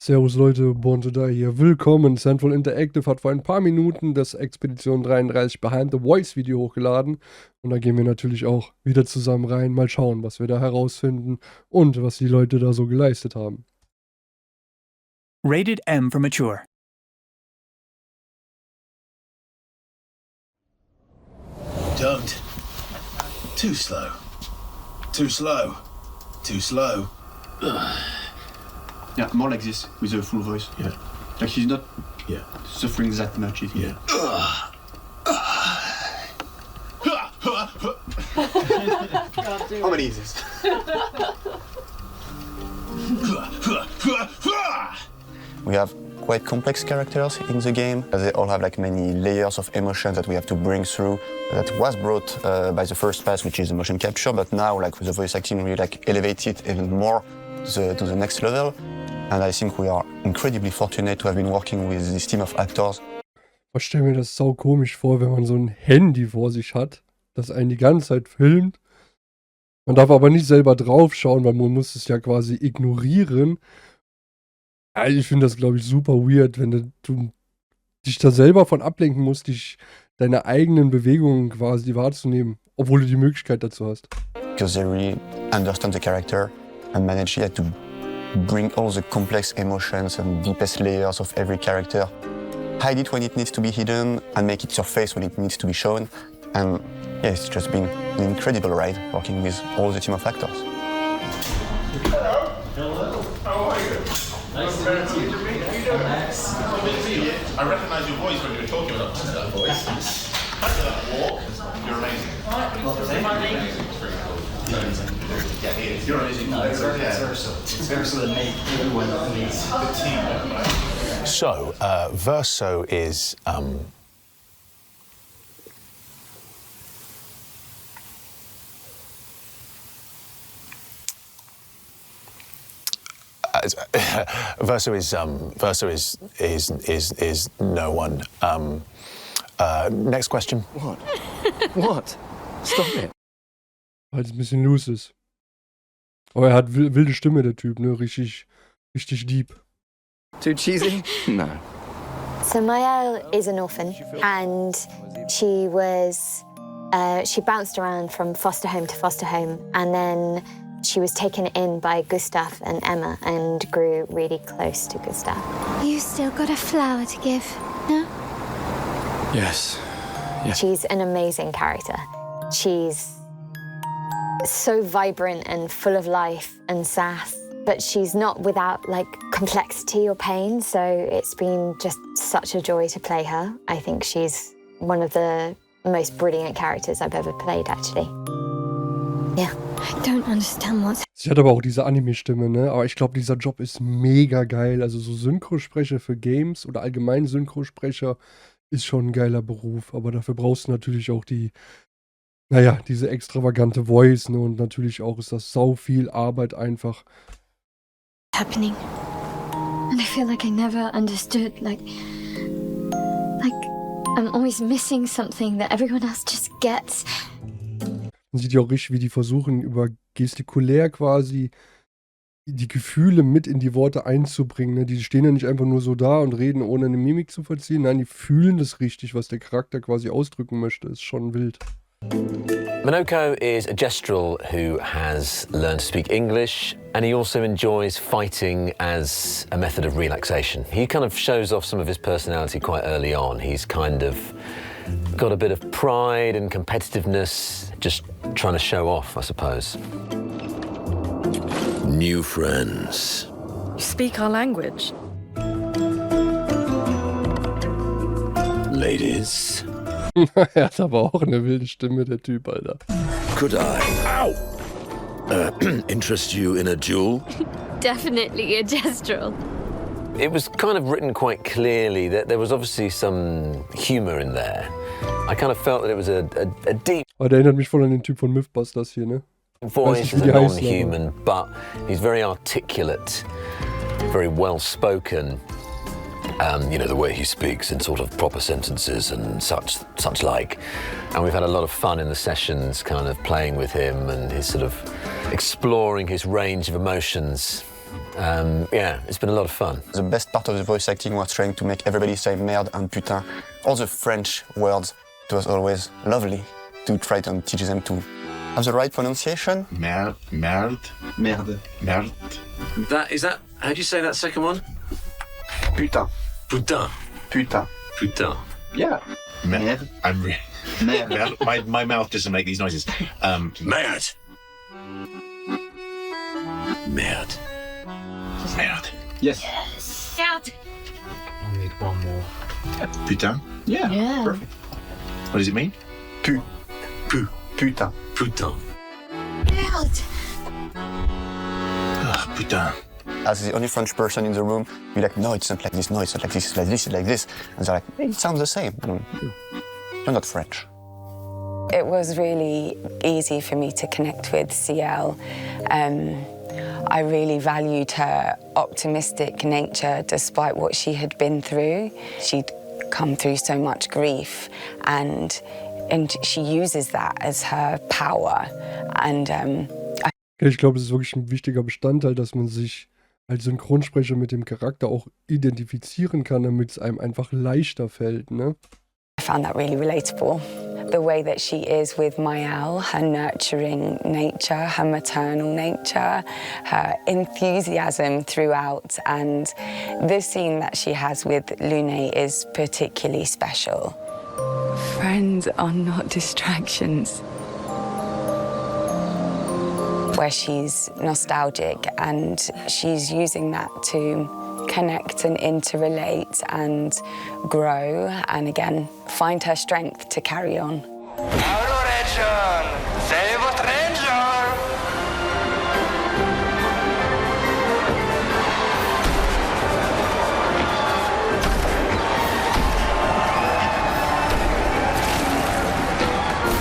Servus Leute, Born to Die hier. Willkommen. Central Interactive hat vor ein paar Minuten das Expedition 33 Behind the Voice Video hochgeladen. Und da gehen wir natürlich auch wieder zusammen rein. Mal schauen, was wir da herausfinden und was die Leute da so geleistet haben. Rated M for mature. Don't. Too slow. Too slow. Too slow. Yeah, more like this, with a full voice. Yeah. Like she's not Yeah. suffering that much, I think. Yeah. How many is this? We have quite complex characters in the game. They all have like many layers of emotions that we have to bring through. That was brought by the first pass, which is the motion capture, but now like with the voice acting, we like elevate it even more to the next level. And I think we are incredibly fortunate to have been working with this team of actors. Ich stelle mir das sau komisch vor, wenn man so ein Handy vor sich hat, das einen die ganze Zeit filmt. Man darf aber nicht selber drauf schauen, weil man muss es ja quasi ignorieren. Also ich finde das, glaube ich, super weird, wenn du dich da selber von ablenken musst, deine eigenen Bewegungen quasi wahrzunehmen, obwohl du die Möglichkeit dazu hast. Because they really understand the character and manage to bring all the complex emotions and deepest layers of every character. Hide it when it needs to be hidden and make it surface when it needs to be shown. And yeah, it's just been an incredible ride working with all the team of actors. Hello. Hello. How are you? Nice to meet you. Nice. Good to see you. I recognise your voice when you were talking about that voice. After that walk, you're amazing. Yeah, he is. You're amazing. No, it's Verso. It's Verso that made everyone amazing. The team, right? So, Verso is Verso is no one. Next question. What? What? Stop it. Weil es ein bisschen loose ist. Aber er hat wilde Stimme, der Typ, ne? Richtig deep. Too cheesy? No. So Mael is an orphan, and she bounced around from foster home to foster home, and then she was taken in by Gustav and Emma and grew really close to Gustav. You still got a flower to give, no? Yes. Yeah. She's an amazing character. She's so vibrant and full of life and sass, but she's not without like complexity or pain, so it's been just such a joy to play her. I think she's one of the most brilliant characters I've ever played, actually. Yeah. I don't understand what's... Sie hat aber auch diese Anime-Stimme, ne? Aber ich glaube, dieser Job ist mega geil. Also so Synchrosprecher für Games oder allgemein Synchrosprecher ist schon ein geiler Beruf. Aber dafür brauchst du natürlich auch diese extravagante Voice, ne? Und natürlich auch ist das sau viel Arbeit einfach. happening. And I feel like I never understood, like I'm always missing something that everyone else just gets. Man sieht ja auch richtig, wie die versuchen, über gestikulär quasi die Gefühle mit in die Worte einzubringen. Ne? Die stehen ja nicht einfach nur so da und reden, ohne eine Mimik zu verziehen. Nein, die fühlen das richtig, was der Charakter quasi ausdrücken möchte. Ist schon wild. Minoko is a gestural who has learned to speak English, and he also enjoys fighting as a method of relaxation. He kind of shows off some of his personality quite early on. He's kind of got a bit of pride and competitiveness, just trying to show off, I suppose. New friends. You speak our language. Ladies. Er hat aber auch eine wilde Stimme, der Typ, Alter. Could I interest you in a duel? Definitely a gestural. It was kind of written quite clearly that there was obviously some humour in there. I kind of felt that it was a deep... Aber der erinnert mich voll an den Typ von Mythbusters hier, ne? voice is a non-human, but he's very articulate, very well-spoken. You know, the way he speaks in sort of proper sentences and such like. And we've had a lot of fun in the sessions kind of playing with him and his sort of exploring his range of emotions. Yeah, it's been a lot of fun. The best part of the voice acting was trying to make everybody say merde and putain. All the French words, it was always lovely to try to teach them to have the right pronunciation. Merde. Merde. Is that, how do you say that second one? Putain. Putain. Putain. Putain. Yeah. Merde. I'm really... Merde. My mouth doesn't make these noises. Merde. Merde. Merde. Yes. I need one more. Putain. Yeah. Perfect. What does it mean? Putain. Putain. Ah, putain. As the only French person in the room, you're like, no, it's not like this, no, it's not like this, it's like this, it's like this. And they're like, it sounds the same. You're not French. It was really easy for me to connect with CL. I really valued her optimistic nature despite what she had been through. She'd come through so much grief and she uses that as her power. And Ich glaube, es ist wirklich ein wichtiger Bestandteil, dass man sich als Synchronsprecher mit dem Charakter auch identifizieren kann, damit es einem einfach leichter fällt, ne? I found that really relatable. The way that she is with Mayal, her nurturing nature, her maternal nature, her enthusiasm throughout, and the scene that she has with Lune is particularly special. Friends are not distractions. Where she's nostalgic and she's using that to connect and interrelate and grow and again find her strength to carry on.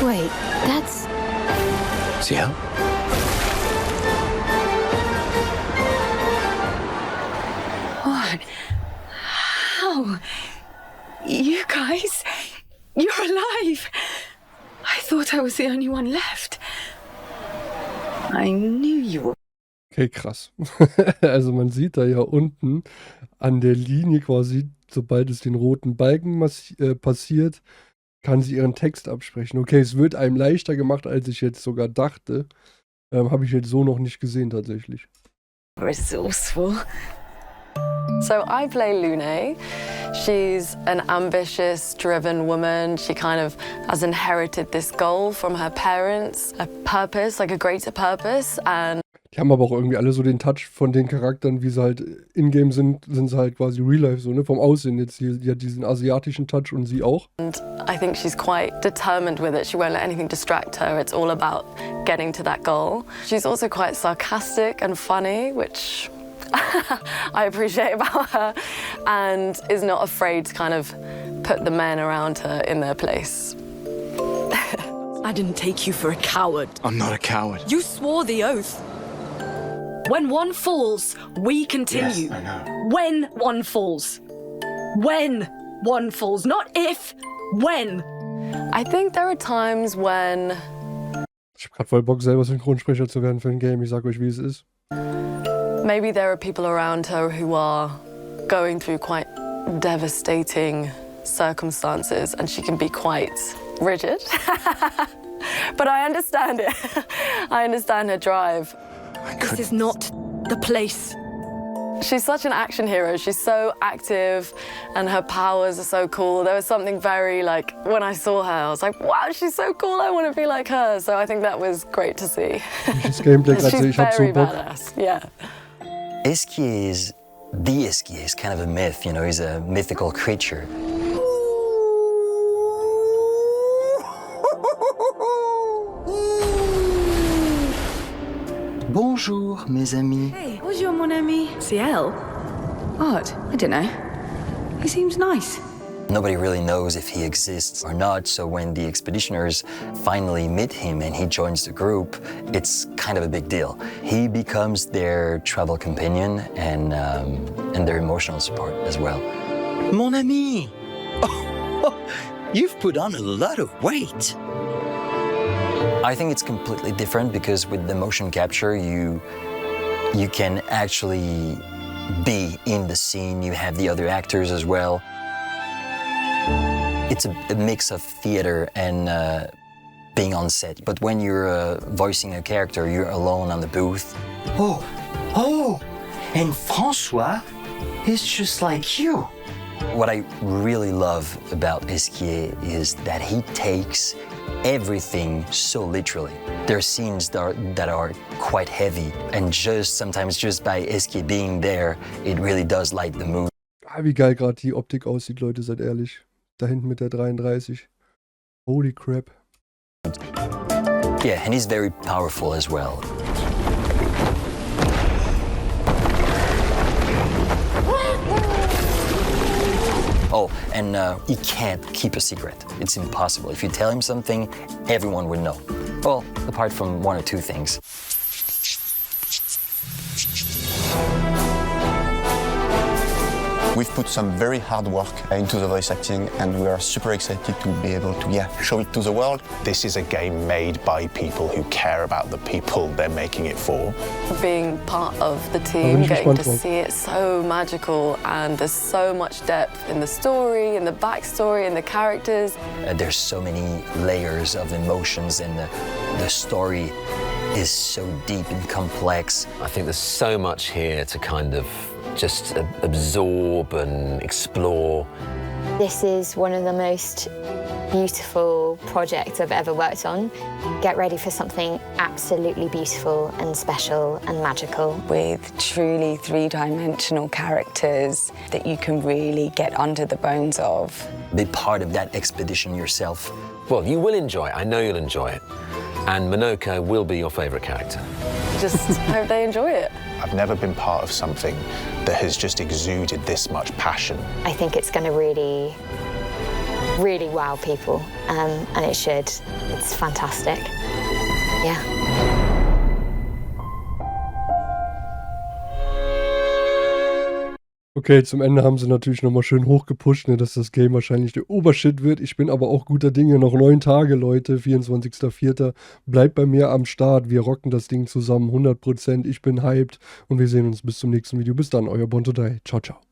Wait, that's... CL? What? How? You guys? You're alive! I thought I was the only one left. I knew you were. Okay, krass. Also man sieht da ja unten an der Linie quasi, sobald es den roten Balken passiert, kann sie ihren Text absprechen. Okay, es wird einem leichter gemacht, als ich jetzt sogar dachte. Habe ich jetzt so noch nicht gesehen tatsächlich. Resourceful. So I play Lune. She's an ambitious, driven woman. She kind of has inherited this goal from her parents, a purpose, like a greater purpose. And Die haben aber auch irgendwie alle so den Touch von den Charakteren, wie sie halt in-game sind sie halt quasi Real-Life so, ne? Vom Aussehen jetzt, die hat diesen asiatischen Touch und sie auch. And I think she's quite determined with it. She won't let anything distract her. It's all about getting to that goal. She's also quite sarcastic and funny, which I appreciate about her, and is not afraid to kind of put the men around her in their place. I didn't take you for a coward. I'm not a coward. You swore the oath. When one falls, we continue. Yes, I know. When one falls. When one falls. Not if, when. I think there are times when... Ich hab grad voll Bock, selber Synchronsprecher zu werden für ein Game. Ich sag euch, wie es ist. Maybe there are people around her who are going through quite devastating circumstances and she can be quite rigid. But I understand it. I understand her drive. This is not the place. She's such an action hero. She's so active and her powers are so cool. There was something very, like, when I saw her, I was like, wow, she's so cool. I want to be like her. So I think that was great to see. Das Gameplay gerade sehe, ich hab so Very Bock. badass, yeah. Eskier is, the Eskier is kind of a myth, you know, he's a mythical creature. Bonjour, mes amis. Hey, bonjour, mon ami. CL? Odd. I don't know. He seems nice. Nobody really knows if he exists or not, so when the expeditioners finally meet him and he joins the group, it's kind of a big deal. He becomes their travel companion and their emotional support as well. Mon ami! Oh, you've put on a lot of weight. I think it's completely different because with the motion capture, you You can actually be in the scene. You have the other actors as well. It's a mix of theater and being on set. But when you're voicing a character, you're alone on the booth. Oh, and François is just like you. What I really love about Esquier is that he takes everything so literally. There are scenes that are quite heavy, and sometimes just by Esquier being there, it really does light the mood. Ah, wie geil gerade die Optik aussieht, Leute, seid ehrlich. Da hinten mit der 33. Holy crap. Yeah, and he's very powerful as well. Oh, and he can't keep a secret. It's impossible. If you tell him something, everyone would know. Well, apart from one or two things. We've put some very hard work into the voice acting, and we are super excited to be able to show it to the world. This is a game made by people who care about the people they're making it for. Being part of the team, getting to see it so magical, and there's so much depth in the story, in the backstory, in the characters. There's so many layers of emotions, and the story is so deep and complex. I think there's so much here to kind of just absorb and explore. This is one of the most beautiful projects I've ever worked on. Get ready for something absolutely beautiful and special and magical. With truly three-dimensional characters that you can really get under the bones of. Be part of that expedition yourself. Well, you will enjoy it. I know you'll enjoy it. And Minoko will be your favourite character. Just hope they enjoy it. I've never been part of something that has just exuded this much passion. I think it's going to really, really wow people, and it should. It's fantastic. Yeah. Okay, zum Ende haben sie natürlich nochmal schön hochgepusht, ne, dass das Game wahrscheinlich der Obershit wird. Ich bin aber auch guter Dinge. Noch 9 Tage, Leute. 24.04. Bleibt bei mir am Start. Wir rocken das Ding zusammen, 100%. Ich bin hyped und wir sehen uns bis zum nächsten Video. Bis dann, euer Bonto Dai. Ciao, ciao.